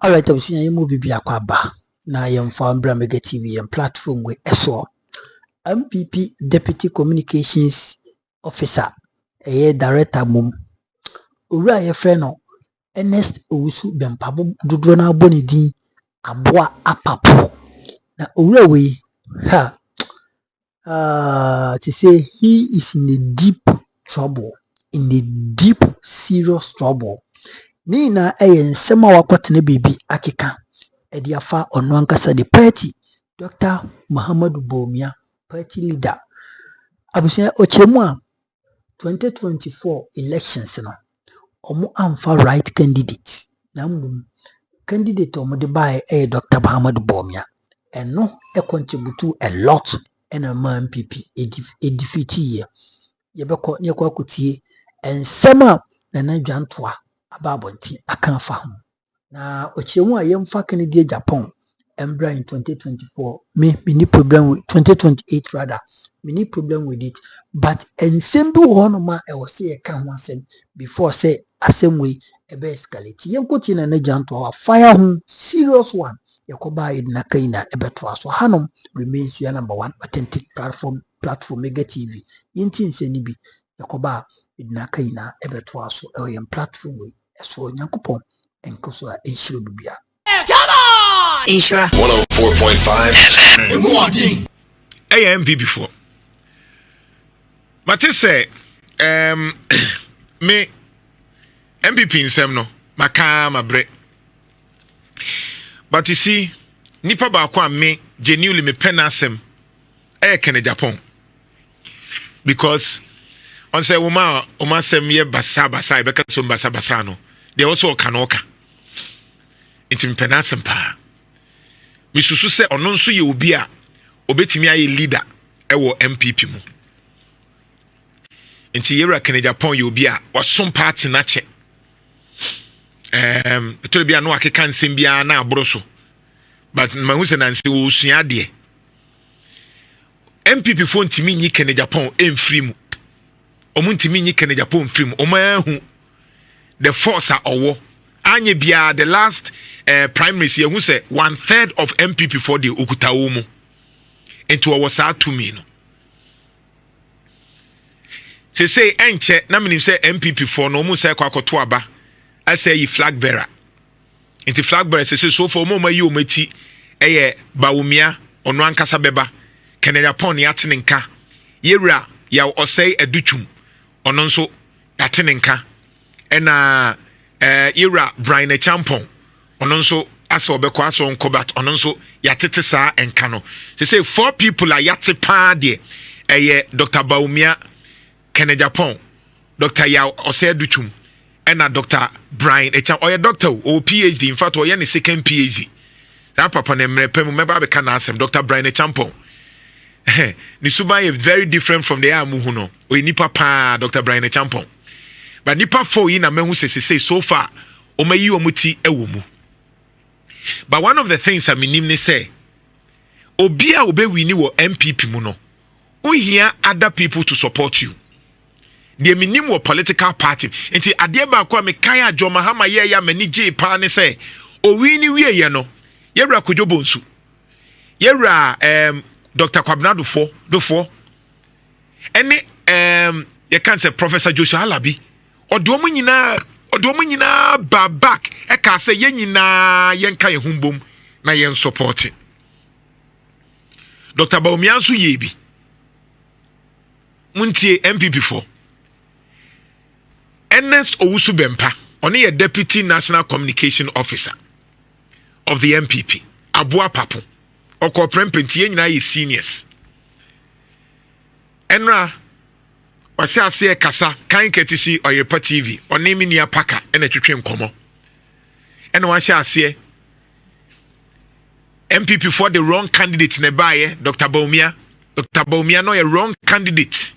Alright, I was seeing you movie be aquaba. Na yemfa mbra mega TV and platform we eso. NPP Deputy Communications Officer, Director Mum. Ura ye friend no Ernest Owusu Bempah dodo na aboni din aboa apapo. Na ura we to say he is in a deep trouble, in a deep serious trouble. Ni na nsɛm a wakɔtena bibi akeka ɛde afa ɔno ankasa the party Dr Bawumia party leader abusua ɔkyerɛmu a 2024 elections no ɔmo amfa right candidate na mmom candidate ɔmo de bae Dr Bawumia ɛno contribute a lot ɛna ma MPP defeat yɛ yɛbɛkɔ ne yɛkɔ akotie nsɛm a Nana Dwantoa ababonti akanfa ho na ɔkyerɛmu a yɛmfa Kennedy Japan embra in 2024 me ni problem with 2028 rather me ni problem with it but ensem bi ho no ma e wo se e ka ho asem before say asem we e be escalate yenkoti na Dwantoa fire ho serious one yakoba idina kaina e beto aso hanom remains your number one authentic platform Mega TV yinti nseni bi yakoba idina kaina e beto aso e yem platform we so nyankopon enkoso a enhiro bibia. Come on! Isra 104.5 AMP before. But say me MPP nsem no maka mabre. But you see nipa ba kwa me genuinely me penasem Kennedy Japan. Because on say woman sem ye basa basa beka so basa basa no they also kanoka into penasem pa misusu se ono nso ye obi a obetimi aye leader ewo MPP mu nti yera Kennedy Japan ye obi a wasom party na che to bia no akeka nsem bia na aboro so but mahu se na nse wo sua de MPP fo ntimi nyi Kennedy Japan emfiri mu omuntimi nyi Kennedy Japan emfiri mu omahu the force are owo anye bia the last primaries here who say 1/3 of MPP for the okutawo mu into our sa to me no say enche na menim say MPP for no mu say kwakoto aba I say you flag bearer into flag bearer say so for mo ma yi o mati Bawumia ono ankasa beba Kennedy Japan ya tenenka yewura ya osei adutum ono nso ya tenenka ena Ira Brian Champon ono nso asa obekọ asa onkobat ono nso yatete saa enka no say 4 people are yate pa de Dr Bawumia Kennedy Japan Dr Yaw Oseduchum ena Dr Brian Champon doctor o PhD in fact oye ne second PhD that papa ne mrepe mu meba be kana asem Dr Brian Champon ni suba is very different from the amuhu no o nipa pa Dr Brian Champon. But nipa for in a man who say so far, omayi omuti ewumu. But one of the things I mean say, obia obe wini wo MPP mu no. We hear other people to support you. The minimum wo political party. Nti ade ba kwa me kaya Joma Hama ye ya mani je pa ne say, o wini wie ye no. Yewra Kojobo nsu. Yewra Dr Kwabnado do Ene you can say Professor Joshua Alabi. Odomo nyina ba back e ka say yen nyina yen ka ye humbom na yen support Dr Bawumia nso ye bi muntie MPP for Ernest Owusu Bempah oni ye Deputy National Communication Officer of the MPP aboa papo okoprempenti yen nyina ye seniors enra wase ase kasa kan ketisi Oyepa TV onemi nia paka ena twetwe nkomo ena wase ase MPP for the wrong candidate ne baye Dr Bawumia no a wrong candidate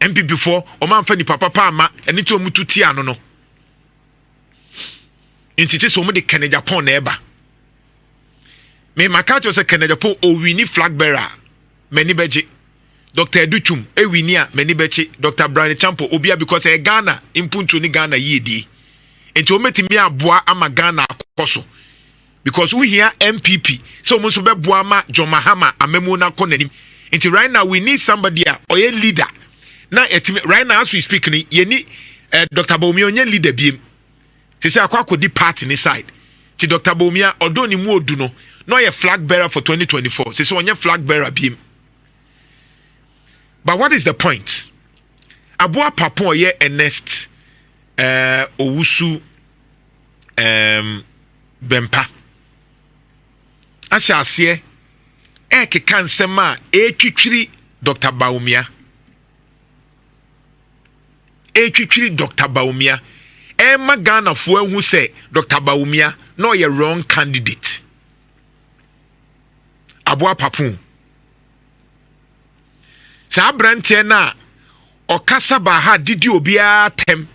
MPP for o man fa ni papa ama eni to mututi ano no intiti so mo de Kennedy Japan na eba me makacho se Kennedy Japan o wini flag bearer many beje Dr. Educhum, Ewinia, many bechi, Dr. Brian Champo, Obia, because Ghana, impuntu ni Ghana yedi. enti ometimi aboa ama Ghana akoso because we hear NPP so mo so be boa ma John Mahama amemu na konanim enti right now we need somebody or a leader na etimi right now as we speak ni yeni Dr Bawumia onye leader biem ti say akwa party ni side ti Dr Bawumia odo ni mu odu no ye flag bearer for 2024 say onye flag bearer biem. But what is the point? Aboa Papa ye Ernest Owusu Bempah asha ase keka nsem a etwitwiri Dr Bawumia Dr Bawumia Ghana fo ahu say Dr Bawumia no ye wrong candidate. Aboa Papa sa branche na okasa ba ha didi obia tem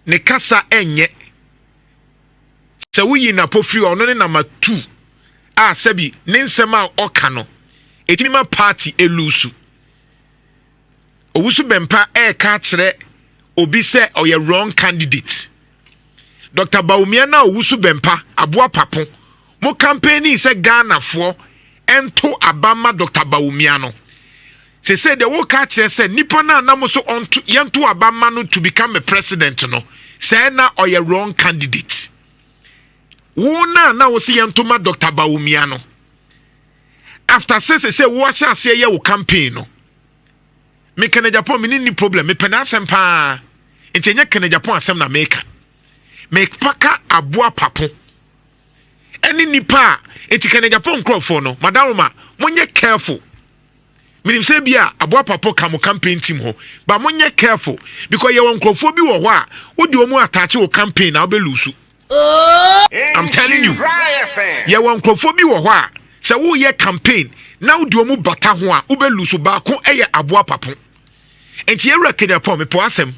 ne kasa enye se wuyi na pofri ono ne number 2 a sabi ne nsem a oka no etimi ma party elusu Owusu Bempah ka kire obi se oye wrong candidate. Dr Bawumia na Owusu Bempah Aboa Papa mo campaign se Ghana fo ento abama Dr Bawumia no say the wo ka kire say nipa na nam so onto yento abama no to become a president no say na oye wrong candidate. Wo na wo say yento ma Dr Bawumia no after say wo sha say ye wo campaign no me kana Japan me ni problem me pena asem pa entenye kana Japan asem na meka me paka Aboa Papa eni nipa enti kana Japan crowd no madam monye careful. Minim say bia Aboa Papa kam campaign team ho but monye careful because ye won crowd bi wo ho a wo di omu attach wo campaign na obelusu. I'm telling you ye won crowd bi wo ho a se wo ye campaign na wo di omu bata ho a obelusu ba ko eye Aboa Papa enti ye rekede po me po asem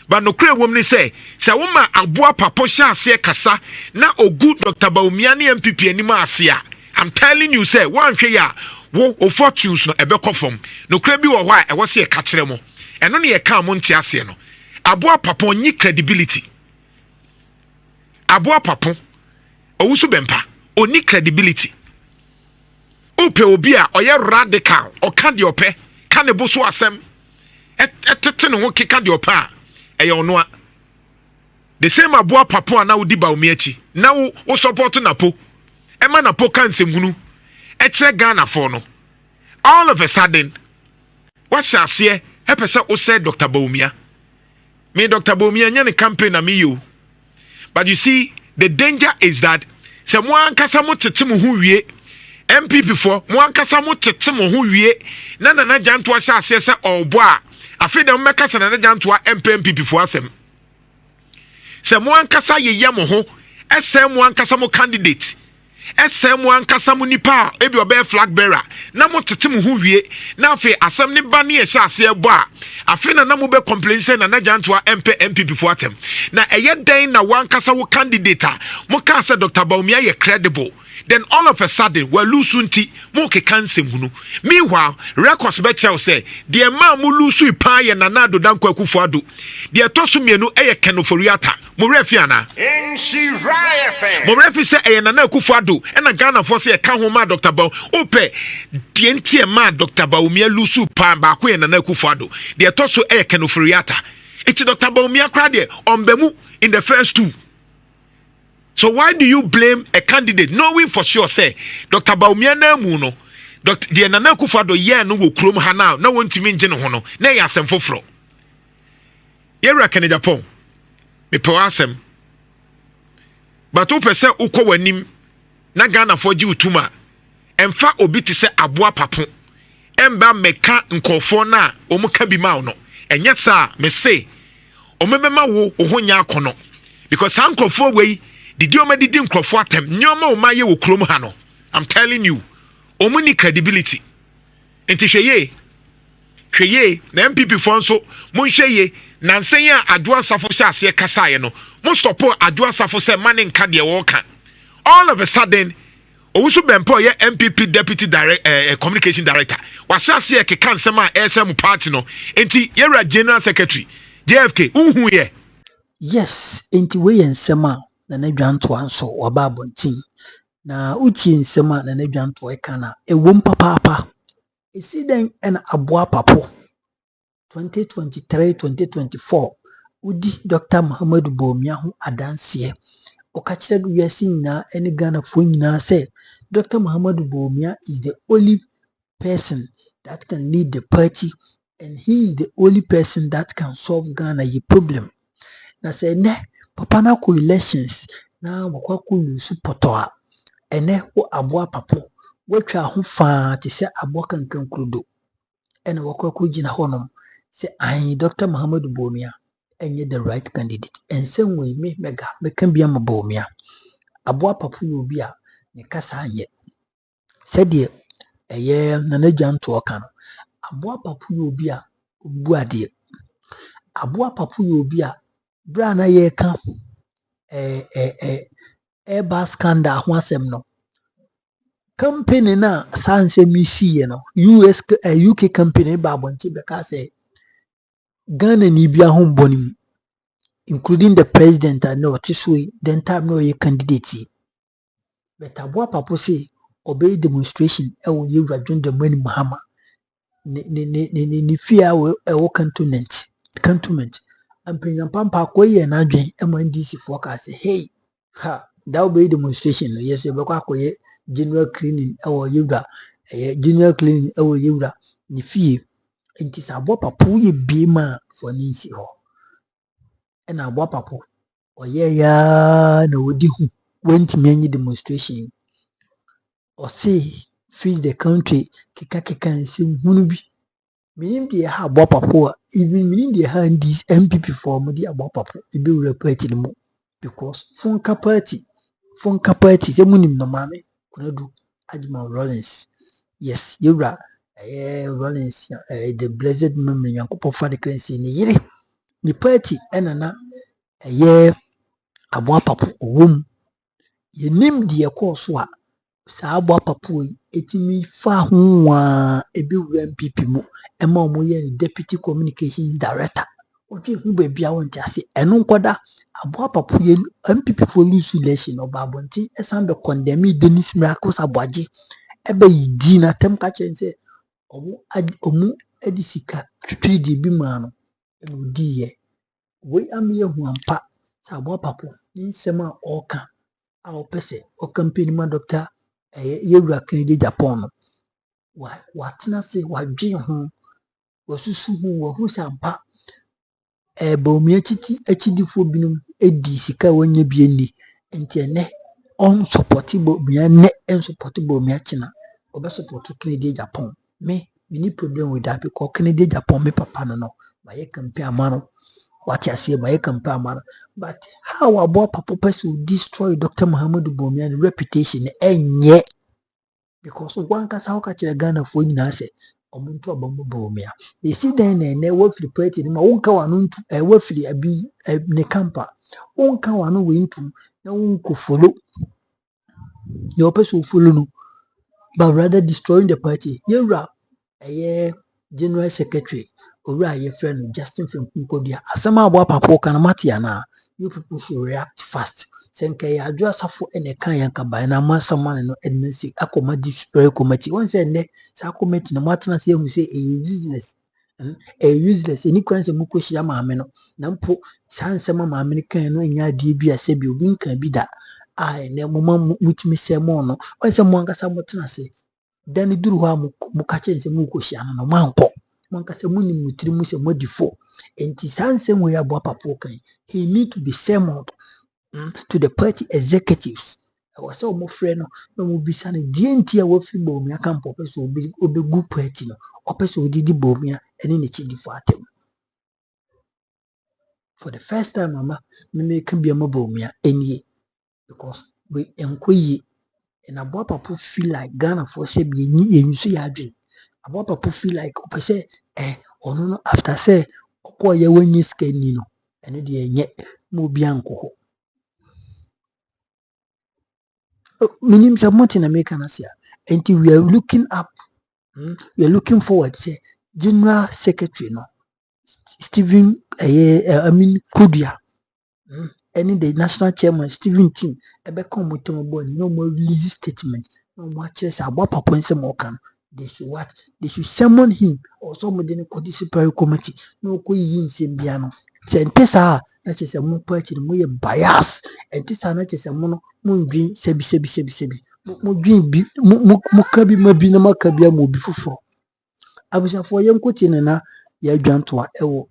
but no kre wom ni say se wo ma Aboa Papa sha ase kasa na ogu Dr Bawumia ne NPP anima ase a I'm telling you say one hwe ya wo fortunes no ebekọ fom no kra bi wo ho a ewo se ka kire mo eno ne ye ka mo ntia ase no Aboa Papa onyi credibility. Aboa Papa Owusu Bempah oni credibility. Ope obi a oye radical o ka de ope ka ne boso asem etete ne ho keka de ope a eye ono a the same Aboa Papa na wo di Bawumia chi na wo support na po ema na po kan semhunu e kire Ghana for no all of a sudden what shall say hepese o say Dr Bawumia me Dr Bawumia nya ne campaign na me you but you see the danger is that se mo ankasa mo tete mo hu wie MPP for mo ankasa mo tete mo hu wie na janto a sha ase se obo a afi dem meka se na janto a MPP for asem se mo ankasa ye mo ho ese mo ankasa mo candidate ese mo ankasa mo nipa ebi obe flag bearer na mo tete mo hu wie na afi asem ne ba ne ye sha ase ebo a afi na mo be complain say na janto a MPP for atem na eye den na wankasa wo candidate a mo ka say Dr Bawumia ye credible then all of a sudden we lose unti mo ke kansem hunu meanwhile records be tell say the man mo lose pa ye Nana Danko Akufo-Addo the tosu mienu eye kenoforiata mo refi ana mo refi say eye Nana Akufo-Addo e na Ghana for say e ka ho ma Dr Baw ope die ntie ma Dr Bawumia lose pa ba ko ye Nana Akufo-Addo the tosu eye kenoforiata it's Dr Bawumia crowd there on bemu in the first two. So why do you blame a candidate knowing for sure say Dr Bawumia na mu no Dr the Nana Akufo-Addo ye no wo krom ha now na wontimi nje ne ho no na ya asem foforo ye rekene Japan me pe asem but o pese ukọ wanim na Ghana for ji utuma emfa obi ti se Aboa Papa emba meka nkofo na omuka bi ma no enye sa me say omebema wo ho nya akono because sankofo we did you did nkrofo atem nyoma o maye wo krom ha no I'm telling you omuni credibility enti hweye na MPP fo nso mo hweye na nsen ya Adwoa Safo sha ase kasaye no mo stop Adwoa Safo se mane nka de wo ka all of a sudden Owusu Bempah ye MPP deputy communication director wasa ase ke kansem a SM party no enti yera general secretary JFK unhu ye Yes, enti we nsema na n'adwanto anso waba abontin. Na utie nsema na n'adwanto eka na ewom papaapa. Esi den ena aboa papo 2023-2024 udi Dr Muhammadu Bawumia ho adanse. Okachire wiase nyina ene Ghana fo nyina say Dr Muhammadu Bawumia is the only person that can lead the party and he is the only person that can solve Ghana ye problem. Na say ne papa na ko elections na wakwaku lusu poto a ene wo aboa papo watwa ho fa te se aboa kankan krudo ene wakwaku gina honom say ai Dr Muhammadu Bawumia enye the right candidate and same way me mega me kan bia Bawumia aboa papo yo bi a ne kasa anye said eye na n'adwanto oka no aboa papo yo bi a obu ade aboa papo yo bi a bra na ye ka Airbus scandal ho asem no company na sanse misi no UK company ba bonti be ka say Ghana ni bia ho bonim including the president and no tisui then time no ye candidate but aboa papo say obey demonstration e wo yewra John the money Mahama ni fia e wo cantonment ampenya pampa ko ye na adwen e man DC forecast hey ha that will be demonstration yes e be kwa koye general cleaning e wo yewra general cleaning e wo yewra ni fie enti sa aboa papo ye biema for ninsi ho e na aboa papo oye ya na wodi hu wenti menyi demonstration or say freeze the country kika nsim hunu bi meaning the ha aboa papo even meaning the ha this NPP for mo di aboa papo e be wura party ni mo because funka party say munim no mame kunadu Ajima Rollins yes yura Rollins the blessed memory yankopɔ fa de currency ni yire ni party enana aboa papo owom yenim de ekoso a saa aboa papo etimi fa ho a ebe wura MPP mu ema omo ye deputy communications director oje hu ba bia won tiase eno nkoda aboa papo ye MPP for lose election oba abonti esan be condemn Denis Miracles Aboaje ebe yidi na tem ka chense omu edisika twitwi di bi ma no odi ye we amiye hu ampa sa aboa papo nsema oka a opese o campaign ma Dr yewura Kennedy Japan no wa tena se wa dwen ho wasusu ho wa hu sampa Bawumia achidifo binum edi sika wanya bi ani enti ene on support Bawumia ne en support Bawumia china obe support Kennedy Japan me ni problem with that because Kennedy Japan me papa no ma ye campaign amano what you say ma ye campaign amano but how about papa person destroy Dr Muhammadu Bawumia reputation enye because one kasa ho ka kire Ghana fo nyina se omuntu abamu Bawumia they see then na wafiri party ma wonka wano ntu wafiri abi ne campa wonka wano we ntu na wonko follow your person follow no but rather destroying the party yewra general secretary owura ye friend Justin Finkunkodia asema aboa papo kana matia na you people should react fast senka ya adwo asafo ene kan yanka ba na masama no ednesi akoma display committee won say ne sa committee na matena say hu say useless any kwanse mukoshia maame no na mpo sansema maame ne kan no nya die bi ase bi obi nkan bi da ne moma mutimi semo no won say mo ankasa motena say dan duru ho mu ka chense mukoshia no manko mankasa muni mutiri mu se modifo enti sansem we aboa papo kan he need to be summoned to the party executives was so mo frɛ no na mo bisa ne die nti a wafi Bawumia camp person obegu party no opese odidi Bawumia ene ne chidifo atem for the first time mama me can be a Bawumia enie because we enkoyi and aboa papo feel like Ghana for say be enyi so ya adwen aboa papo feel like opese ono no after say okoye wanyi skani no ene de enye mo bi anko ho minim say montin America na sia enti we are looking up we are looking forward say general secretary no Stephen Kodua any the national chairman Stephen Tim ebe come with no more release statement no more chess about papa and some can they should what they should summon him or somebody in the disciplinary committee no ko yin sembiano sentesa na chese mo party mo ye bias entesa na chese mo no mo ndwin sebi mo dwin bi mo ka bi ma bi na maka bi am obi foforo abusafo yenkoti ne na ya dwantoa ewo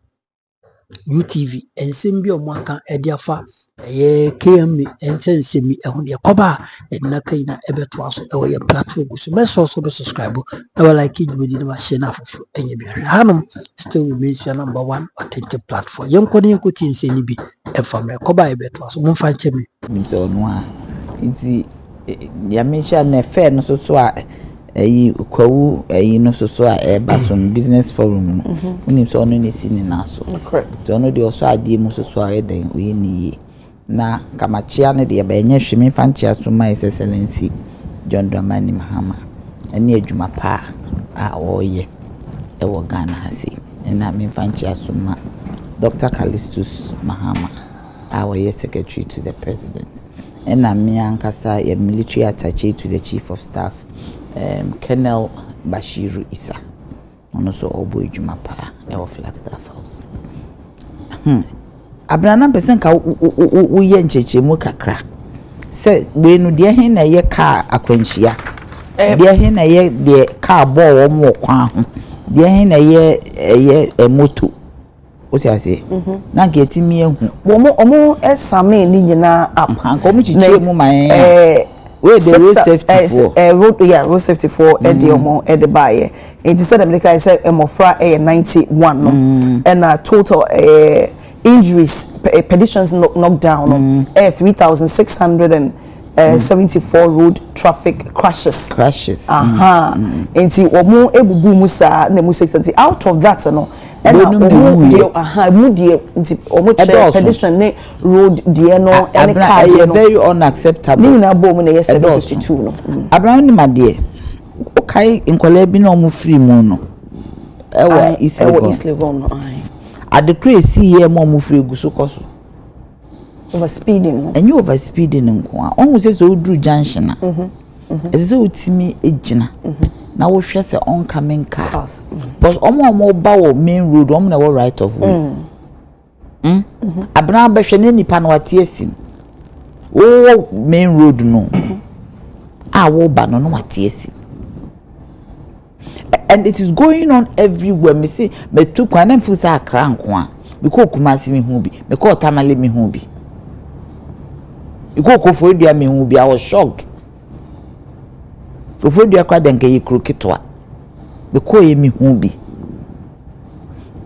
UTV ensem bi omo aka ede afa KMA ensensemi ehun ye koba na kai na ebeto aso ewo ye platform so be so subscribe na like it video na share na foforo enye bi hanum still remains your number one authentic platform yenkoti enseni bi efame koba ebeto aso mo fa nche mi so no a nti ya mention na fair no so a ayi kwawu ayi no so a eba so business forum no unim so no ne sini na so correct so no de so ade mu so a eden oye ni na kamachia ne de ba enye hwemi fanchia so my excellency John Dramani Mahama ene adwuma pa a oye e wo Ghana hasi na me fanchia so ma Dr Callistus Mahama a oye secretary to the president and me ankasa a military attaché to the chief of staff Colonel Bashiru Isa ono so obo edwuma pa e wo Flagstaff House abrana pesen ka wo ye ncheche mu kakra se we no de hen na ye ka akwanchia de hen na ye de ka bo wo mo kwa ho de hen na ye moto o ti ase na nke timi ehu omo esame ni nyina am ko mu chiche mu man we the road safety for road safety for the omo the buy it said America say emofra 91 no and total injuries pedestrians knocked down 3674 road traffic crashes enti omo ebubu musa na mu 60 out of that no and mu die enti omo pedestrian ne road die no any car no very unacceptable ni na bom na 752 no abraham ni made o kai nkola bi na omo free mu no ewa East Legon no at the crazy here mo free guso koso overspeeding and you overspeeding nko a on say so dru junction na ese utimi ejina na wo hwe se oncoming cars because omo ba wo main road omo na wo right of way abna ba hwe ne nipa na wate asim wo main road no a wo ba no wate asim and it is going on everywhere me see me tu kwa na mfu sa akra nko a because Kumasi me hu bi me ko Tamale me hu bi iko for dia me hu bi I was shocked for dia kwa denke yi kroketwa because ye me hu bi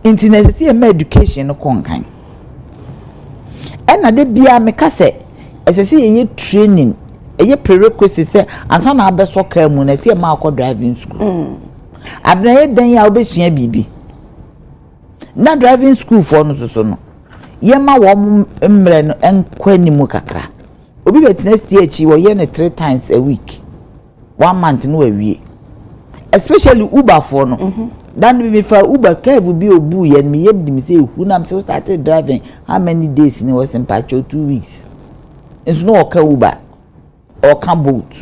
intinesi e education no konkan na de bia me ka se esese ye training ye prerequisite se ansa na abeso ka mu na se ma akọ driving school abna dan ya obesua bibi na driving school for no so no ye ma wo mre no enkwani mu kakra obi betina stage wo ye ne 3 times a week 1 month no awie especially Uber for no dan be for Uber cave bi obu ye me yem dim say hu na me started driving how many days ni was in patch 2 weeks it's no okay Uber or can boat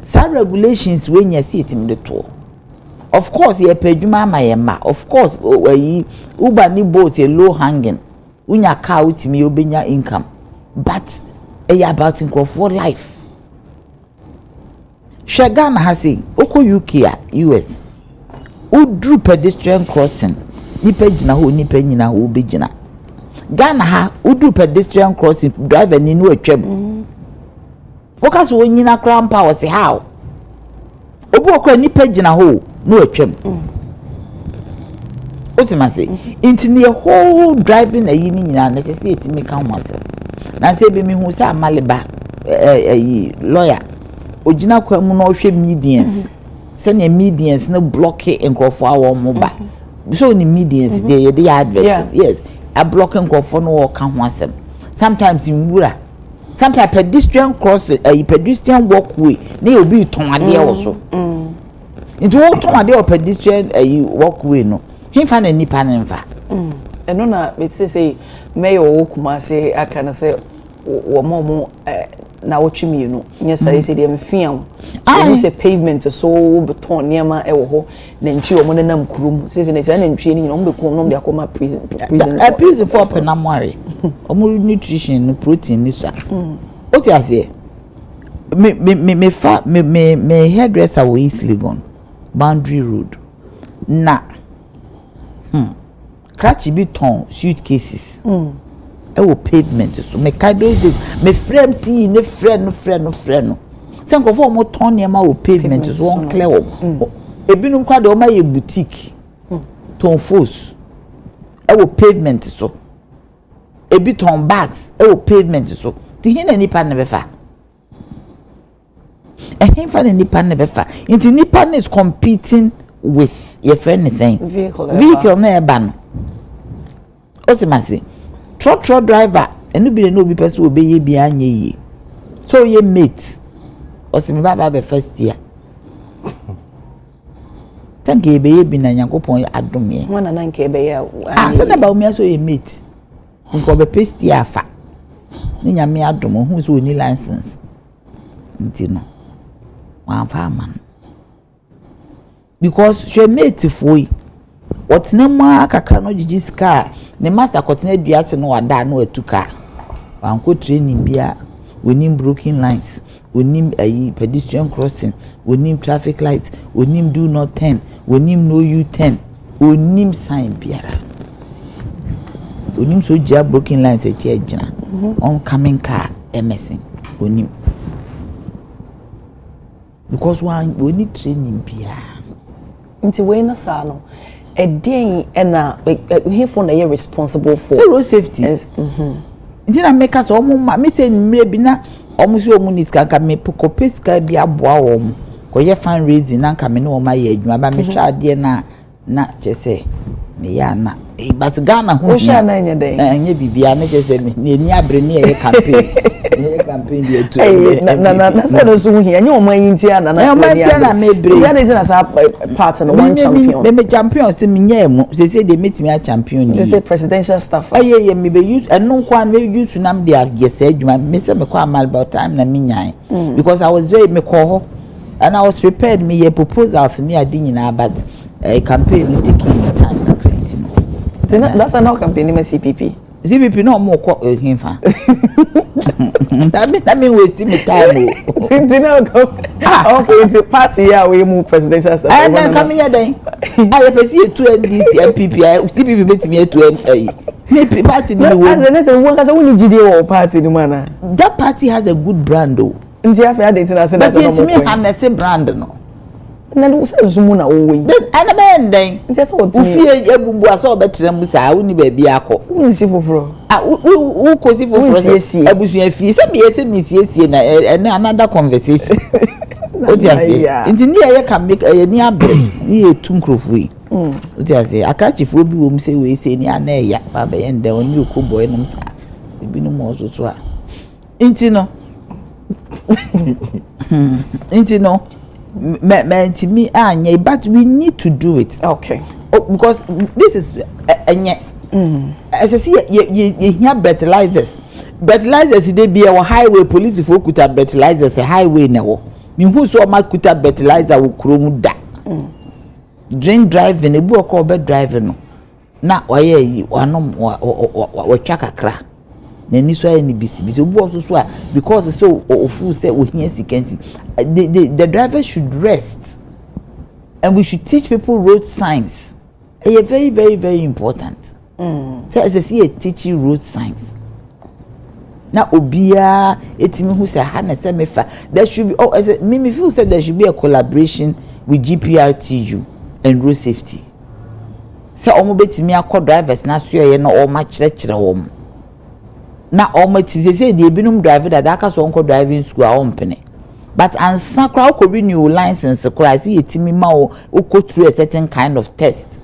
some regulations when you see it in the tour. Of course, ye peduma mayema. Of course, Uber ni boat a low hanging. Unya car with me obenya income. But about for life. Shagana has say, Oko UK US. U drew pedestrian crossing. Nipe jina ho nipe nyina ho bejina. Ghana ha u drew pedestrian crossing driver ni no atwam. Focus wo nyina krampa wo se how. Obu okra nipe jina ho no atwam. Osimase into the whole driving a yini nyina necessity make am myself. Na say be me hu say amaleba lawyer ogina kwa mu no hwe medians. Say na medians no block enkrofo awo mo ba. So ni medians they advert. Yes, a blocking enkrofo no wo ka ho asem. Sometimes in wura sometimes pedestrian cross a pedestrian walkway na you be ton ade e wo so into what ton ade o pedestrian walkway no he fa na nipa na nfa eno na me say mayor okuma say aka na say wo momo na wo twimienu nya say say dem fiam so say pavement so beton niema e wo ho na ntwi wo na nam kurum say na say na ntwi ni no be kom no de akoma prison for penamware omo nutrition no protein ni sa o ti ase me hairdresser wo East Legon Boundary Road na cratchy be ton suitcases e wo pavement so me kai those days me frame see ne friend no sen ko for mo ton ne ma wo pavement so won clear wo ebinum kwa de o ma ye boutique ton fos e wo pavement so ebi ton bags e wo pavement so ti hin na nipa na befa hin fa na nipa na befa inti nipa na is competing with your friend is saying vehicle na e ba no osimasi truck driver enu bi na obi person obeye bi anye yi so ye mate osimi baba be first year tanke ebeye bi na Yakopon adome wana na nke ebeye se na Bawumia so ye mate nko be first year afa ni nyame adom hu so oni license nti no wan fa man because she mate foi otena ma kakra no gigi scar ne master kotena duase no wada no atuka wanko training bia onim broken lines onim pedestrian crossing onim traffic lights onim do not turn onim no you turn onim sign biara onim so jia broken lines e che gina oncoming car messing onim because one we need training bia nti we na sa no edin na he for na you responsible for road safety nti na make us omo ma me say mire bi na omo so omo niska ka me poko peska bi aboa omo ko ye fundraising na ka me na omo aye adwuma ba me hwa ade na chese me ya na but Ghana ho o sha na nya den nya bibia na chese me ni abre ni ye campaign dey to na say no so hu nya omo ayi ntia na na me bre ya dey na sa part no one champion me champion se me nya emu se dey metimi a champion ni say presidential staff ye me be use eno kwa me use nam dey agese adwuma me say me kwa mal about time na me nyan because I was very me call and I was prepared me ye proposals ni adi nyina but campaign taking time na creating that's not campaign me CPP no mo ko hinfa that mean waste me time o go okay the party here we move presidential staff and then come here then I pesi to NDC NPP CPP betimi to NPP party ni wo and then say won ka say woni gide wo party ni mana that party has a good brand though nti afia dey tin say that no mo but it me harness brand no na do say zumu na wo we this and then nti say what ufie ebubu aso betre mu sa woni ba bi akọ woni si foforo wo kosi foforo abusu afie se me siesie na another conversation o ti ase nti ni ye ka make ni abre ni etu nkrofo yi o ti ase akachifo bi wo mu se we se ni ana ya ba be yende oni okoboy no sa ebi no mo so a nti no me anya but we need to do it okay because this is as I see you hear fertilizers dey be our highway police for kuta fertilizers a highway na wo me who so ma kuta fertilizer wo krom da drink driving ebu okọ be driving no na oye yi wanom wa twa kakra na ni so any bisi obu oso so because so ofu say ohia sikanti the driver should rest and we should teach people road signs very very very important so as I see a teaching road signs na obia etimi hu say ha na say mefa there should be as me feel say there should be a collaboration with GPRTU and road safety say omo betimi akọ drivers na so ye na o ma kire wo na almighty say the ebinum driver that aka so onko driving school a ompene but ansa kra ko renew license kra see etimi ma o go through a certain kind of test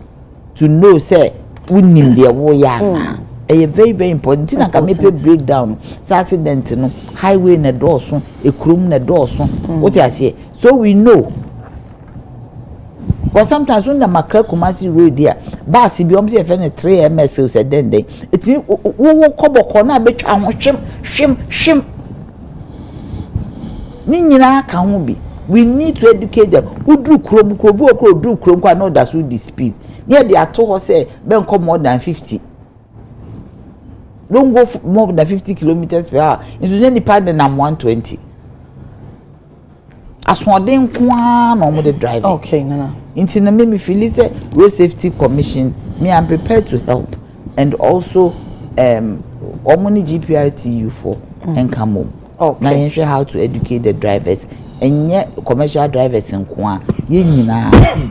to know say unim the wo ya na very very important na ka me breakdown say accident no highway na dooso ekrum na dooso what you say so we know Because sometimes when the macro Kumasi road there, Bassy be almost a 3 ms said then they it's kobo corner bet shim. Nina can be. We need to educate them. Who do chrome, do chrome, I know that's with the speed. Near they are told say, don't come more than 50. Don't go more than 50 kilometers per hour. It's only part than 120. As one day, no more driving. Okay, Nana. Into the me feel say Road Safety Commission. Me, I'm prepared to help, and also Omni GPRTU for and come home. Okay. Now you show how to educate the drivers and yet commercial drivers in Kwan.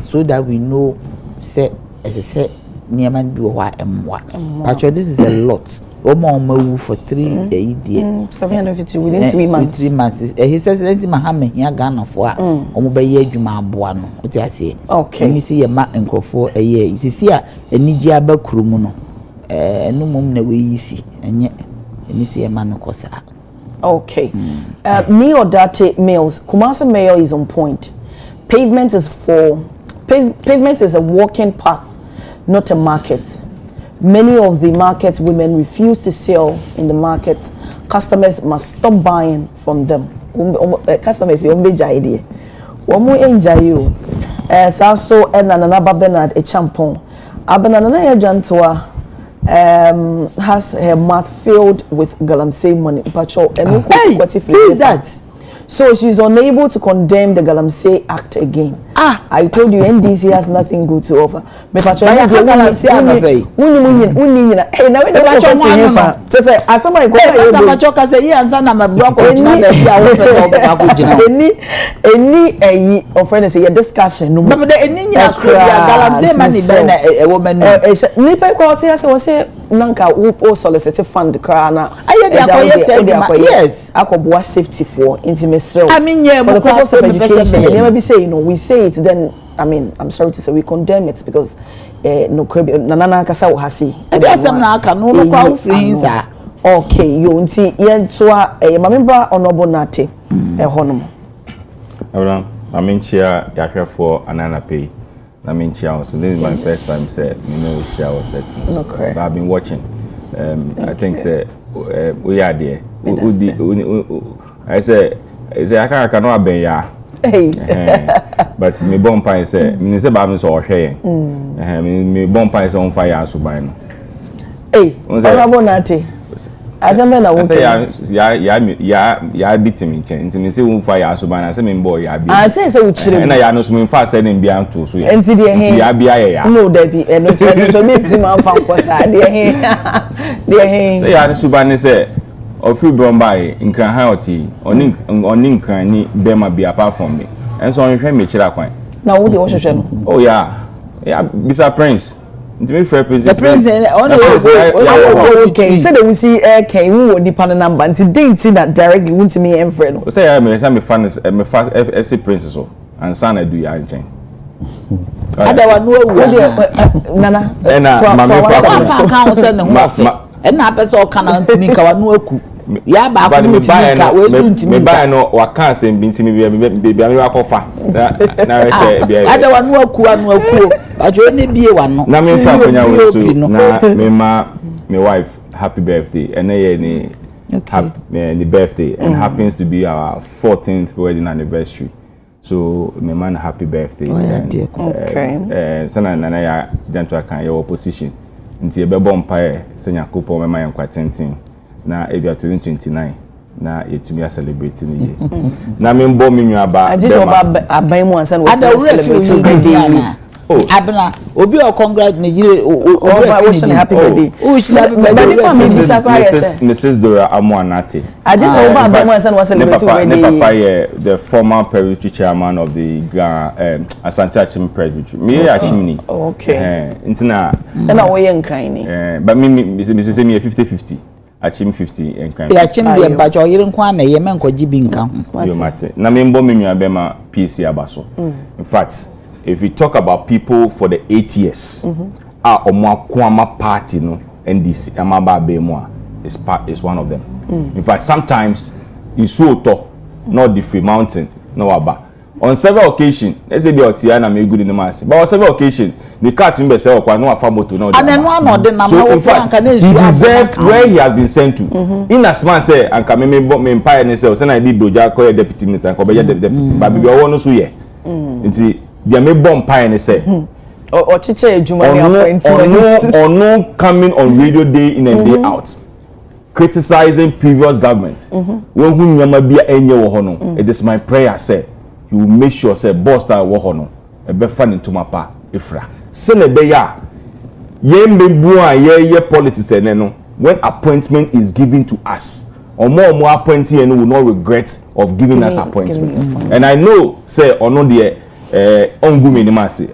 So that we know, say as I said, near man be what and what. But this is a lot. Omo for 3 days. 750 within 3 months. 3 months. He says, "Let him have me here Ghana for omo be ye dwuma aboa no." What I say? Okay. And you see, ma nkofo a year. You see, a niji abakuru no. No mum na we easy. And yet, and you see a man kosa. Okay. Me or Date Mills, Kumasi Mayor is on point. Pavement is a walking path, not a market. Many of the market women refuse to sell in the market. Customers must stop buying from them. Customers, you be idea. One more enjoy you. Also, and another Bernard a champon. Abenana Jantua has her mouth filled with galamsey money. Hey, who is that? So she's unable to condemn the Galamsey Act again. I told you NDC has nothing good to offer. Hey, now any offering say discussion no. But any Galamsey money a woman. Nipa quality as I say nanka wo solicit fund kra na. Yes. Akoboa safety for intimacy. I mean, yeah, for the purpose of education, and never be saying, we say it, then, I mean, I'm sorry to say, we condemn it because no crebi, Nana Kasa hasi. Okay, you unti yen toa mamemba onobo nate honum. Abraham, I mean chia yakra for anana pay. I mean chia, so this is my first time say me know chia was set. But I've been watching. I think say we are there. I say I cannot be ya. But me bomb pie say me say ba me so hwe me bomb pie say on fire suban no. Hey, honorable Nate. Azame na wo. Ya beat me chen. Nti me say on fire suban say me boy ya bi. I say say wo chire. Na ya no so me fa say ne bia to so ya. Nti de he. Ya bia ya. No there be no so me ti man fa nkosa de he. De he. Say ya suban say Ofi Brombai in Kran Hayoti, on Kran ni Bema be apart from me. And so on me chira kwan. Now who the ocean? Oh yeah. Yeah, Mr. Prince. To me fair Prince. The Prince okay. Said that we see okay, we will depend number until date that directly went to me and friend. Say I me fan is me fast FC Prince so and son I do ya nchen. Ada wa no Nana. And na person can ntimi ka wa no aku ya ba ko ntimi ka we su ntimi me ba no wa kan se bi ntimi bi wa kofa na we say bi ada wa no aku ba jo ne bie wa no na me fa konya we su na me wife happy birthday and ni happy the birthday and happens to be our 14th wedding anniversary. So my man happy birthday. Okay. Sana nana ya janto kan your opposition. Nti ebebo mpae senya kopo mema yankwa tenten na ebia 2029 na yetumi celebrate ni ye na me mbo me nwa I just aban mu ansan we celebrate birthday. Oh abna obi o congrats Nigeria happy birthday. Mrs. Dora Amuanati. I just aban mu ansan we celebrate birthday. Papa the former Presbytery chairman of the Asante Achim Presbytery. Me Achimni. Okay. Ntina na we yen kran ni. But me Mrs. me 50-50. Achim 50 and kind. Achim de bacho yire nkwa na ye menkoji bi nka. Yo mate. Na me mbo me nwa be ma PC abaso. In fact, if we talk about people for the 8 years, Omo party no NDC Amaba Bemwa is one of them. In fact, sometimes Isuoto, not the Free Mountain, no aba. on several occasions, let's say be Otiana may good in the mass, but on several occasions, the car to be sell or no famoto no. And then one of them, so in fact, he deserved where he has been sent to. In as man say, and come me empire and say, and I did Doja call deputy minister and Kobe deputy, but we all know so yeah. It's they may bomb pie and say. Or chiche appointment. Or no coming on radio day in and day out. Criticizing previous government. When whom you might be any it is my prayer, say, you will make sure, say, boss that wohono, a be fan into my pa, ifra. Senebeya, ye mbua ye politics and when appointment is given to us, or more appointee and will not regret of giving us appointment. And I know, say, or no the ongumi ni masi.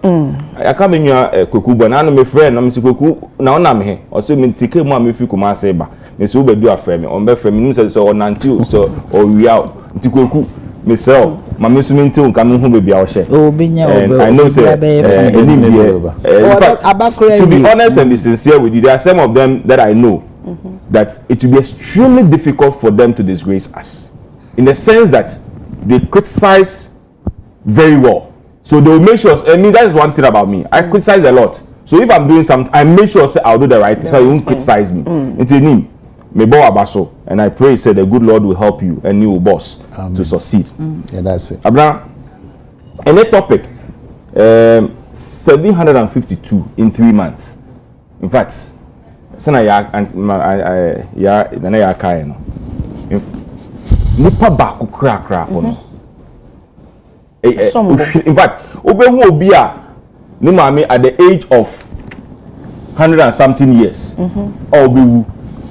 I come in your kuku, but I know my friend, I'm Kuku, now I'm here, or so me take more me fiku maseba. Miss Ube do a frame, on be feminine so on until so or we out to Kuku, Miss L, my Miss Minto coming home be our share. Oh, Binya, I know, say, to be honest and be sincere with you, there are some of them that I know that it will be extremely difficult for them to disgrace us, in the sense that they criticize very well. So they will make sure, I mean, that is one thing about me. I criticize a lot. So if I'm doing something, I make sure say I'll do the right thing, so you won't criticize me. It's a name. And I pray, say the good Lord will help you and you will boss to succeed. Yeah, that's it. Abna, any topic, 752 in 3 months. In fact, sana ya nana ya kai no. Nipa ba ku kra no. In fact, obehu obi a ni maame at the age of 100 and something years.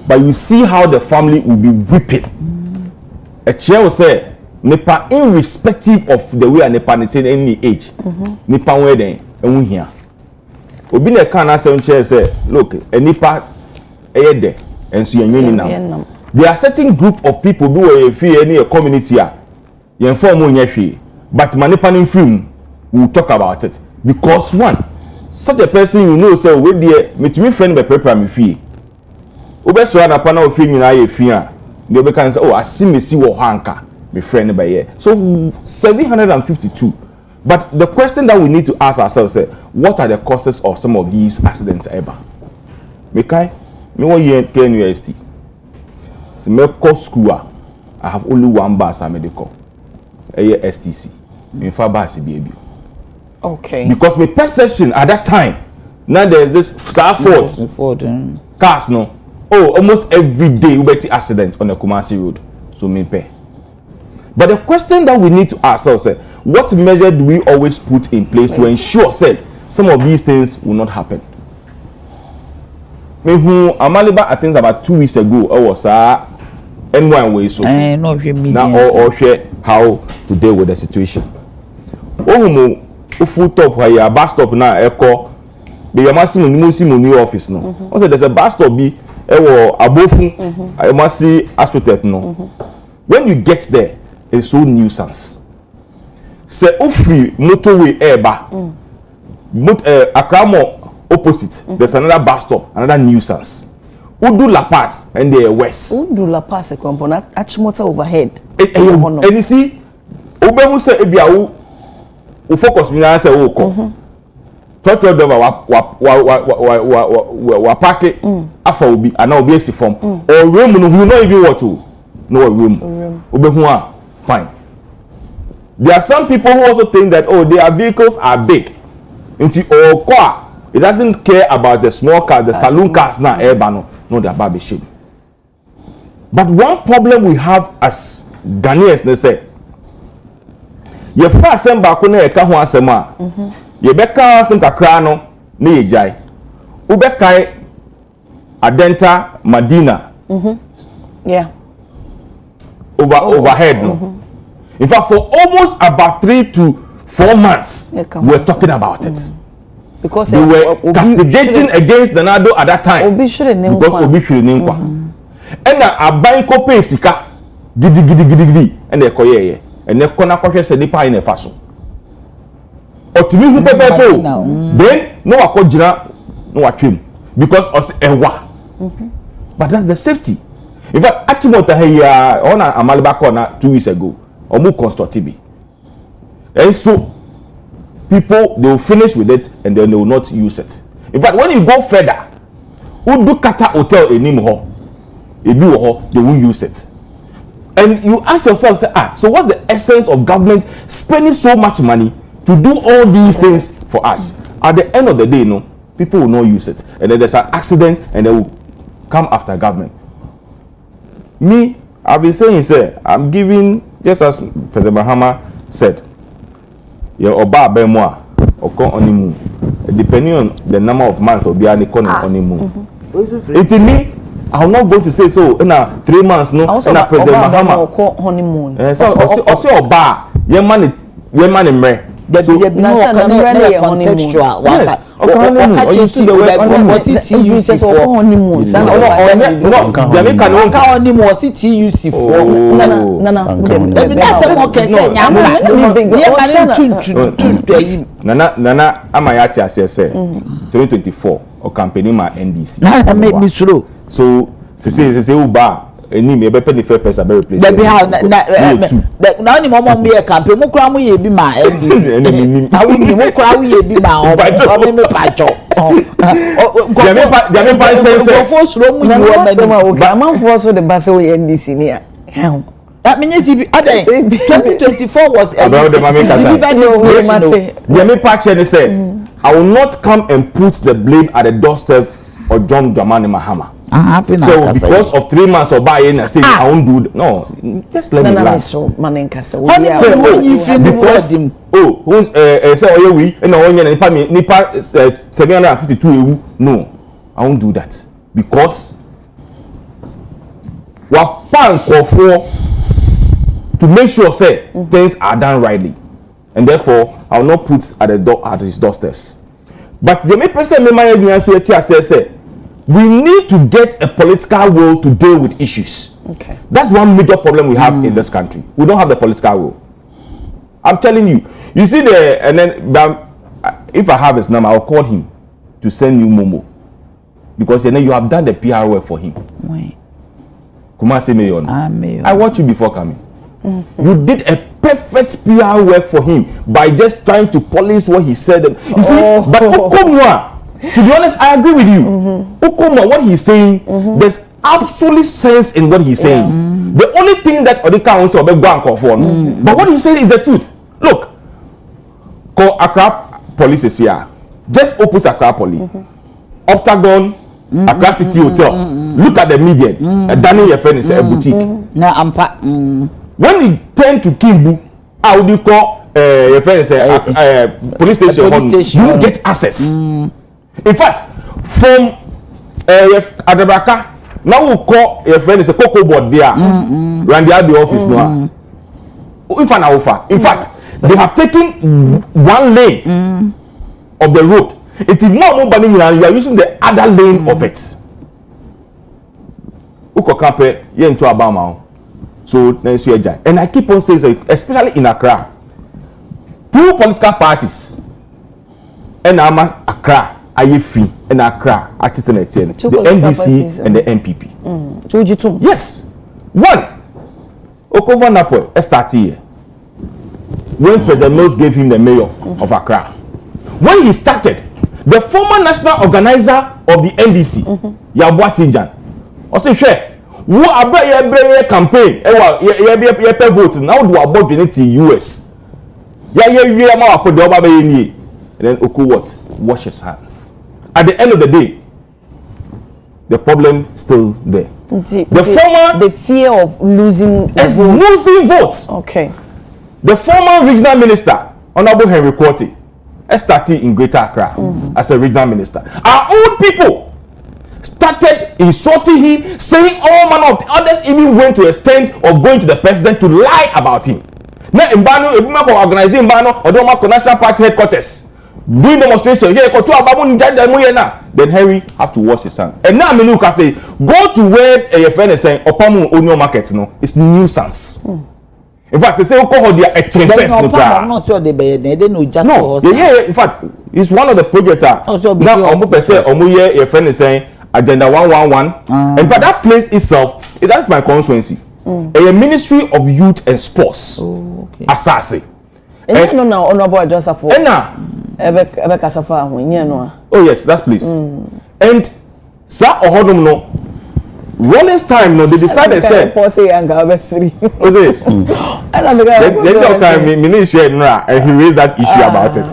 But you see how the family will be weeping. A chair will say, Nipa, irrespective of the way a Nipa is in any age, Nipa wedding, and we here. Obi ne kan asem chair say, look, a Nipa there, and so you're now. There are certain group of people who are free any community here. You inform on your free, but Manipa in film will talk about it because one, such a person you know say, we dear, me friend be prepare me fee. Obeso na pa na ofi nyina ye fi a de obe kan say oh asimesi wo hanka me friend by here. So 752. But the question that we need to ask ourselves is what are the causes of some of these accidents ever? Me want university. So me call school I have only one bus I medical. STC. Me fa bus baby. Okay. Because my perception at that time now there's this Ford cars no. Oh, almost every day we get accidents on the Kumasi road. So me pay. But the question that we need to ask ourselves is, what measure do we always put in place to ensure say some of these things will not happen? Me who Amaliba I think about 2 weeks ago I was N1 way so. Now all share how to deal with the situation. Oh full top where your bus stop now echo be your maximum new office no. Also there's a bus stop be abofu I must see astroturf no. When you get there it's so nuisance. Say free motorway eba Akramo opposite there's another bus stop, another nuisance. Udu La Paz and they are west. Udu La Paz a component achimota overhead. And you see Ubemu say ebia u focus me na say o ko. Trotro driver wa park afa obi ana obi esi form or room no you know even what to no room obehu a fine. There are some people who also think that oh their vehicles are big into or car it doesn't care about the small cars the saloon cars now no they are baby shame. But one problem we have as Ghanaians they say ye fa asem ba ko na e ka ho asem a ye beka asem kakra no na ye jai ubekai Adenta Madina yeah overhead no in fact for almost about 3 to 4 months we're talking about it because they were castigating against the Nado at that time because Obi should name and a buy copy sika gidi and they koye and they kona kwhwe se nipa in faso otimi hu pepepe then no akogina no watwem because us ewa but that's the safety. In fact achimota here on Amaliba corner 2 weeks ago omu constructive And so people, they will finish with it and then they will not use it. In fact, when you go further, Udu Kata Hotel in Nimho, they won't use it. And you ask yourself, say, so what's the essence of government spending so much money to do all these things for us? At the end of the day, no, people will not use it. And then there's an accident and they will come after government. Me, I've been saying, say, I'm giving, just as President Mahama said, your Oba Bemwa, or honeymoon, depending on the number of months or be on honeymoon. It's in me. I'm not going to say so in 3 months, no. In a President Mahama honeymoon. So also Oba, your money me. So contextual. Yes. You see the word honeymoon. Was it TUC for honeymoon? Jamaica no honeymoon was it TUC for? Nana amayati asese 2024 o campaign ma NDC. Na make me slow. So say uba eni me be penny fair person be replace. Na ni mama me campaign mo kura mo ye bi ma NDC. Na we ni mo kura we ye bi ma o me pacho. Jamaica say for slow mu you man for so the base we NDC ni a. That means 2024 was about the Jamaica say I will not come and put the blame at the doorstep of John Dramani Mahama. So because of 3 months of buying, I say I won't do no. Just let me relax. Because who's say we and nipa 752 no, I won't do that because what pan call for to make sure say things are done rightly, and therefore I will not put at the door at his doorsteps. But the main person say we need to get a political will to deal with issues. Okay, that's one major problem we have in this country. We don't have the political will. I'm telling you. You see and then if I have his number, I'll call him to send you Momo because you have done the PR work for him. Kumasi Mayon. I watched you before coming. You did a perfect PR work for him by just trying to polish what he said. You see, but Ukomwa, to be honest, I agree with you. Ukomwa, what he's saying, there's absolute sense in what he's saying. The only thing that Odika wants to be for, but what he's saying is the truth. Look, call Accra police is here. Just opposite Accra police, Octagon, Accra City Hotel. Look at the media. Daniel Yefen is a boutique. When we turn to Kimbu, how do you call your friend say police station? You get access. In fact, from Adabraka, now we call your friend is a cocoa board there. Randy at the office now. In fact, they have taken one lane of the road. It is not nobody you are using the other lane of it. Uko kampe ye into Abama. So and I keep on saying, especially in Accra, 2 political parties, and Accra, IFI, and Accra, the NDC and the NPP. Yes, one. Okova Napo started here when President Mills gave him the mayor of Accra. When he started, the former national organizer of the NDC, Yabwa Tinjan, also share. Who are campaign? Ye vote now. Do about the US? And then Oku what? Wash his hands. At the end of the day, the problem still there. The fear of losing votes. Okay. The former regional minister, Honorable Henry Quarty, started in Greater Accra as a regional minister. Our old people started insulting him, saying all manner of others even went to a extent of going to the president to lie about him. Now, organizing National Party headquarters, doing demonstration here, then Harry have to wash his hands. And now Menuka say, go to where a friend is saying, Opamu Onyo market, no, it's nuisance. In fact, they say, oh, they are a change first. I'm not sure they no, in fact, it's one of the projects. Now, your friend is saying, Agenda 111. In fact, that place itself, that's my constituency. A Ministry of Youth and Sports. Asase. no na honorable Joseph ebe kasafa ho nye no. Oh yes, that place. And sa ohodum no Rolling time, no, they decided say. Say Anniversaries. Was it? They talk and he raised that issue about it.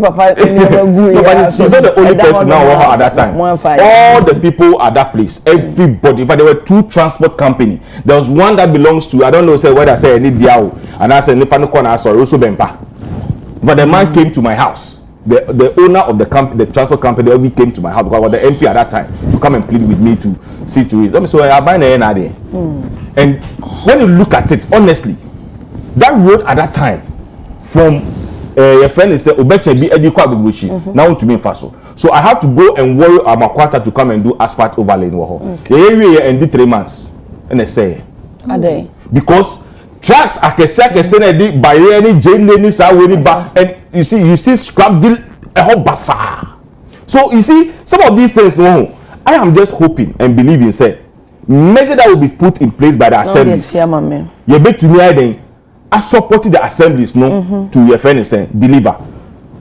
Papa, no, but he's not the only person now at that time. All the people at that place, everybody. In fact, there were 2 transport company. There was one that belongs to I don't know say whether I say any Diao and I said Nipano Kona Owusu Bempah. But the man came to my house. The owner of the company, the transport company, they came to my house because I was the MP at that time to come and plead with me to see to it. So I buy the NRD. And when you look at it, honestly, that road at that time from your friend is Obeche be Edukwa now to me Faso. So I have to go and worry Amakwata to come and do asphalt overlay in Waho. The area and did 3 months. And they say because tracks I can say by any Jane sa and you see scrap deal a whole bazaar. So you see some of these things no I am just hoping and believing say measure that will be put in place by the assemblies. You bet to me then I supported the assemblies to your friend and deliver.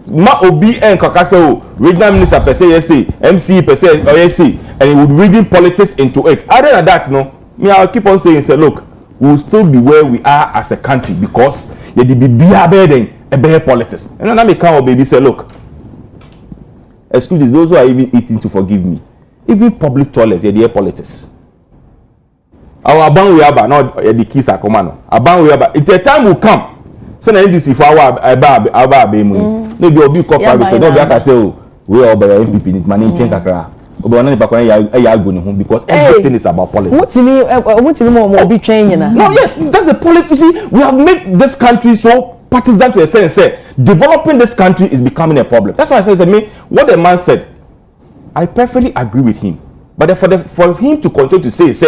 Ma obi and kakase regional minister per se say MC per se or say and he would reading politics into it. Other than that me I'll keep on saying say look we will still be where we are as a country because you did be burden a better politics. And then I make our baby say, look, excuse those who are even eating to forgive me. Even public toilet, you have politics. Our ban we have not the keys are command. Our ban we have it's a time will come. So now this if our maybe you'll be corporate. Don't be able to say we are by NPP money change kakra. Because everything is about politics. What's be training? No, yes, that's the politics. You see, we have made this country so partisan to a sense. Say, developing this country is becoming a problem. That's why I said, what the man said, I perfectly agree with him. But for him to continue to say,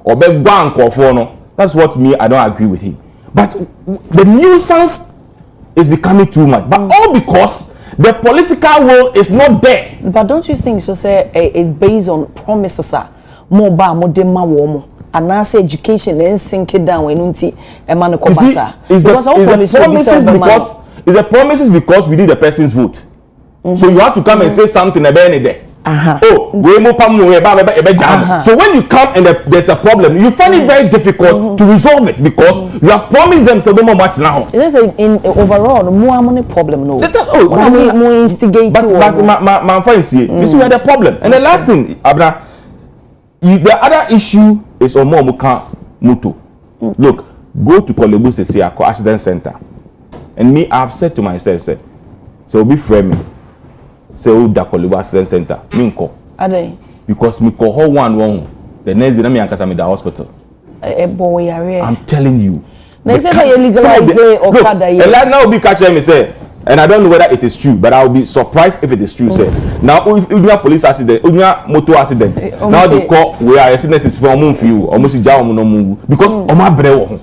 or be bank or for no, that's what me I don't agree with him. But the nuisance is becoming too much. But all because the political will is not there. But don't you think so say it's based on promises more ba more dem ma wo mo and now say education and sink it down when unti e man ko basa because the promises because we need the person's vote. So you have to come and say something about it there. We mo pam no so when you come and there's a problem you find it very difficult to resolve it because you have promised them so no more much now. It is in overall more money problem no. More instigate but my friend see this is where the problem. And the last thing Abra the other issue is on moto. Look, go to Kolebu Sesiako accident center. And me I have said to myself say will be framing. Say da Kolebu accident center. Me nko. Because me call her one the next day me ankasa me the hospital. I'm telling you. They say you legalize Okada here. And now be catch me say and I don't know whether it is true, but I will be surprised if it is true. Say now, if you police accident, motor accident, now they call where accident is from you, almost no because my brew.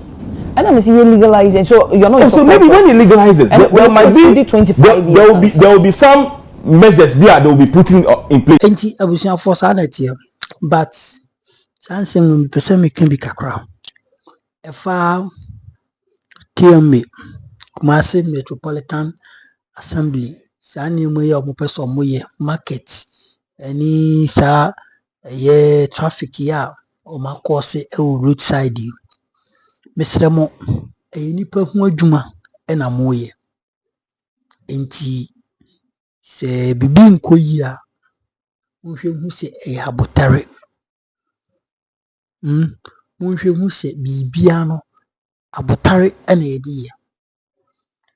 And I'm saying legalizing, so you're not. So maybe when he legalizes, there might be 25 years. There will be some measures they will be putting in place. Enti abusia for sanity, but something person me can be kakra. Efa TMA Kumasi Metropolitan Assembly saa nneɛma yi a wɔpɛ sɛ wɔyɛ market ɛne saa ɛyɛ traffic yi a wɔakɔɔse ɛwɔ roadside yi mesrɛ mo ɛyɛ nipa ho adwuma ɛna moyɛ nti sɛ bibi nkɔ yi a monhwɛ hu sɛ ɛyɛ abotare monhwɛ hu sɛ biribia no abotare ɛna yɛde yɛ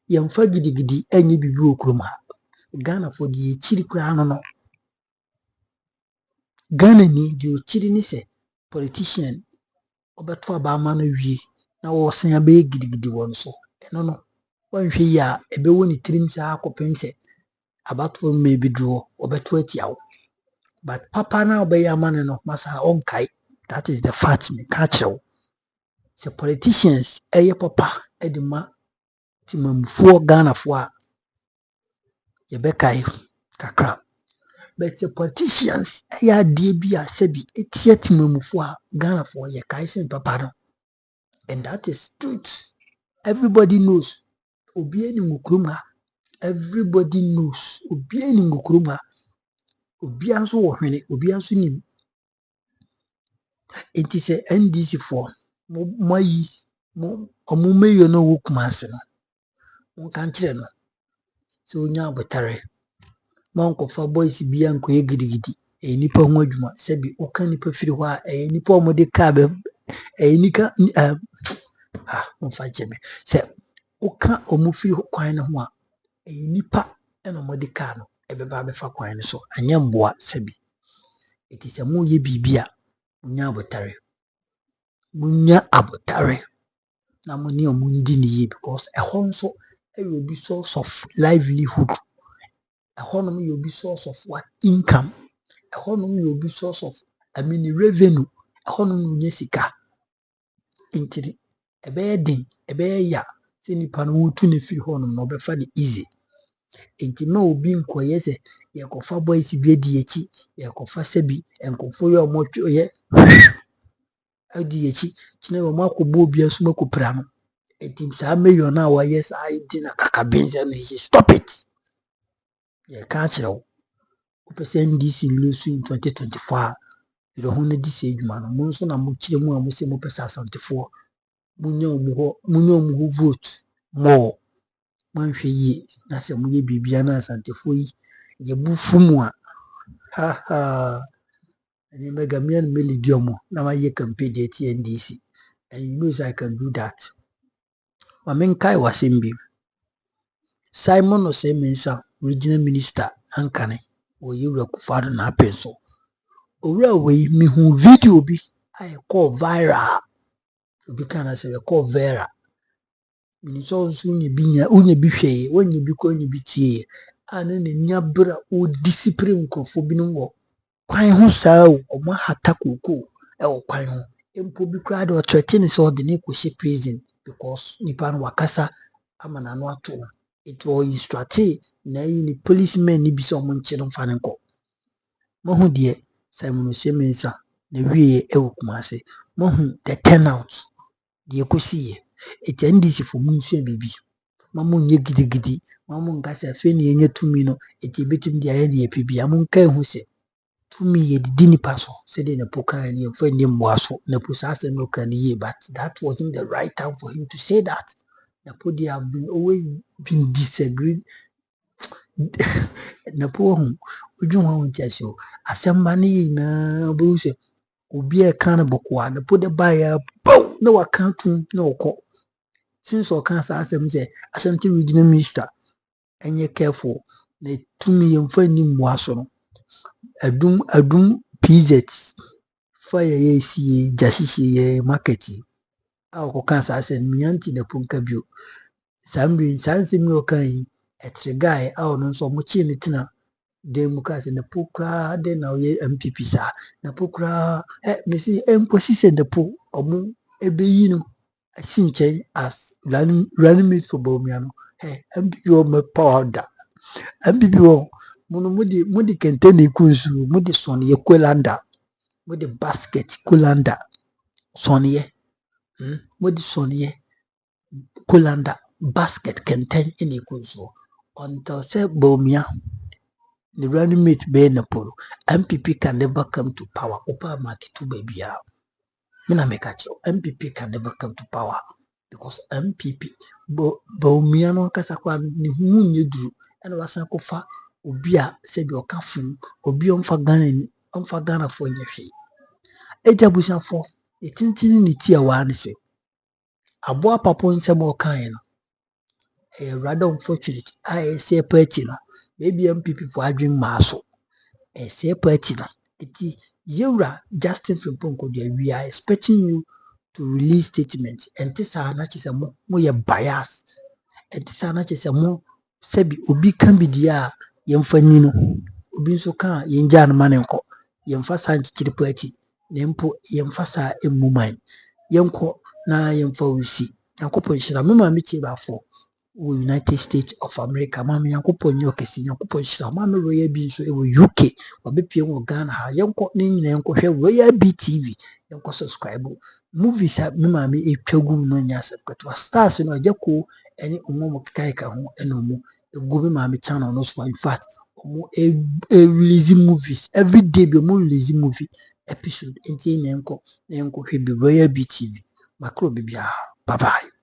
yɛmfa gidigidi ɛnyɛ bibi wɔ kurom ha Ghana for the chiri kura no Ghana ni the chiri ni se politician obeto abama no wie na wo sen abe gidigidi won so eno no wanhwe yi a ebe woni tirim sa akopem se abato me bi dro obeto atiawo but papa na obeya amane no masa onkai that is the fact me ka chew the politicians eye papa edima timamfo Ghana fo a Yebekai kakra but the politicians aya de bi asabi etiatimamufo a Ghana for ye kai sen papa no and that is truth everybody knows obi ani ngukurum ha. Everybody knows. Obi ani ngukurum ha. Obi anso wo hwene, obi anso nim. Enti sɛ NDC for mo yi mo omo meyo no wo Kumase no. Mo kan kire no. Sɛ onya abotare. Mo nkofa boys bia nkoye gidigidi. Nipa ho adwuma sɛ bi oka nipa firi hɔ a nipa o mo de car be nika mo fa jeme sɛ oka omo firi kwan no ho a nipa na mo de car no ebeba befa kwan no so anya mboa sɛ bi. Eti sɛ mo ye bibia munya abotare na mo ne omo ndi ne ye because ɛhɔ nso ɛyɛ obi source of livelihood. Ɛhɔ no yɛ obi source of what income. Ɛhɔ no yɛ obi source of revenue. Ɛhɔ no yɛ sika. Enti ɛbɛyɛ den, ɛbɛyɛ ya sɛ nipa no wotu ne firi hɔ no na ɔbɛfa de easy. Enti ma obi nkɔyɛ sɛ yɛkɔfa boys bi adi akyi, yɛkɔfa sɛ bi nkɔfo yɛ ɔmo yɛ adi akyi, kyena ɔmo akɔbɔ obi aso makɔpira no. Enti saa mayor na wɔyɛ saa edi na kaka benza no yɛ stop it. Yɛ ka kyerɛ wo. Wopɛ sɛ NDC lose in 2024 a yɛrɛ ho no di sɛ adwuma no. Mo nso na mo kyerɛ mu a mo sɛ mo pɛ sɛ asantefoɔ munya ɔmo ho vote more. Manhwɛ yie na sɛ mo yɛ bibia na asantefoɔ yi yɛbu fu mu a ɛne mega me and Meli Diomo na ma yɛ campaign de ti NDC and you know I can do that. Ma menkae wasɛm bi. Simon Osemensa regional minister ankane Oyewura Kufado na apɛ so. Owura wei mehu video bi a ɛkɔ viral. Obi kana sɛ ɛkɔ viral. Minso nso nya bi hwɛ, wonya bi kɔ nya bi tie. Ana ne nya bra o discipline nkrofo bi no wɔ kwan ho saa o, ɔmo hata koko ɛwɔ kwan ho. Empo bi kra de o threaten sɛ ɔde ne kɔhyɛ prison because nipa no wakasa ama na no ato. It was strategy na yi ni policemen ni bi sɛ ɔmo nkye no mfa ne nkɔ. Mohu deɛ Simon Osemensa na wie ɛwɔ Kumase. Mohu the turnout deɛ kɔsi yɛ. Eti NDC for mu nso bibi. Mamu nye gidigidi, mamu nkasa fe ne enye tumi no, eti betim de ayɛ ne epibi. Amu nka ehu sɛ tumi yɛ didi nipa so. Sɛ de na poka ne mfa ne mmoa so. Na po saa asɛm no kan yɛ, but that wasn't the right time for him to say that. Na po they have always been disagreed. Na po hu odwu ho ntiase o. Asɛm ba ne yi na bo sɛ obi e kan bɔkɔa na po de ba ya na waka tum na ɔkɔ. Since ɔka saa asɛm sɛ Ashanti regional minister ɛnyɛ careful na tumi yɛmfa ni mmoa so no. Adum PZ fa yɛ sie gyahyehyɛ yɛ market a ɔkɔka saa asɛm mianti na ponka bio. Sambre sansɛm yi ɔka yi ɛtre guy a ɔno nso ɔmo kye ne tena dem ka sɛ na po kra de na ɔyɛ NPP saa na po kra mesi enkosi sɛ na po ɔmo ebeyi no asi nkyɛn as running mate for Bawumia no. NPP ɔmo power da. NPP ɔ mo de kentene kunsu mo de sonye kolanda mo de basket kolanda sonye mo de sonye kolanda basket kenten ene kunsu until say Bawumia the running mate be na polo. NPP can never come to power. Opa market to baby ya. Mina make a show. NPP can never come to power because NPP Bawumia no kasa kwa ni hu nyeduru ena wasan kofa obi a sɛ bi ɔka fun obi ɔmfa Ghana fo nyɛ hwee. Eja bushafo etintin ne ti a wa ne sɛ aboa papo nsɛm ɔkae no rather unfortunate a ɛsɛ party no maybe NPP for adwin maaso ɛsɛ party no eti yewura Justin Frimpong de we are expecting you to release statement ɛnte saa na kyerɛ sɛ mo yɛ bias ɛnte saa na kyerɛ sɛ mo sɛbi obi kan bi dia yɛmfa ni no obi nso ka yɛngya no ma ne nkɔ yɛmfa saa nkyere party na mpo yɛmfa saa emuman yɛnkɔ na yɛmfa wusi yankopɔ nhyira me ma me tie bafo wɔ United States of America ma me yankopɔ nyɛ okesi yankopɔ nhyira ma me royal bi nso wɔ UK wɔbɛpie wɔ Ghana ha yɛnkɔ ne nyina yɛnkɔ hwɛ Royal BTV yɛnkɔ subscribe movies a me ma me etwa gum no nya asɛm ketewa stars no agya ko ɛne ɔmo keka ho ɛna ɔmo egu bi maame channel no so in fact ɔmo release movies every day bi ɔmo release movie episode nti na nkɔ hwɛ bi Royal BTV makro bibia bye bye.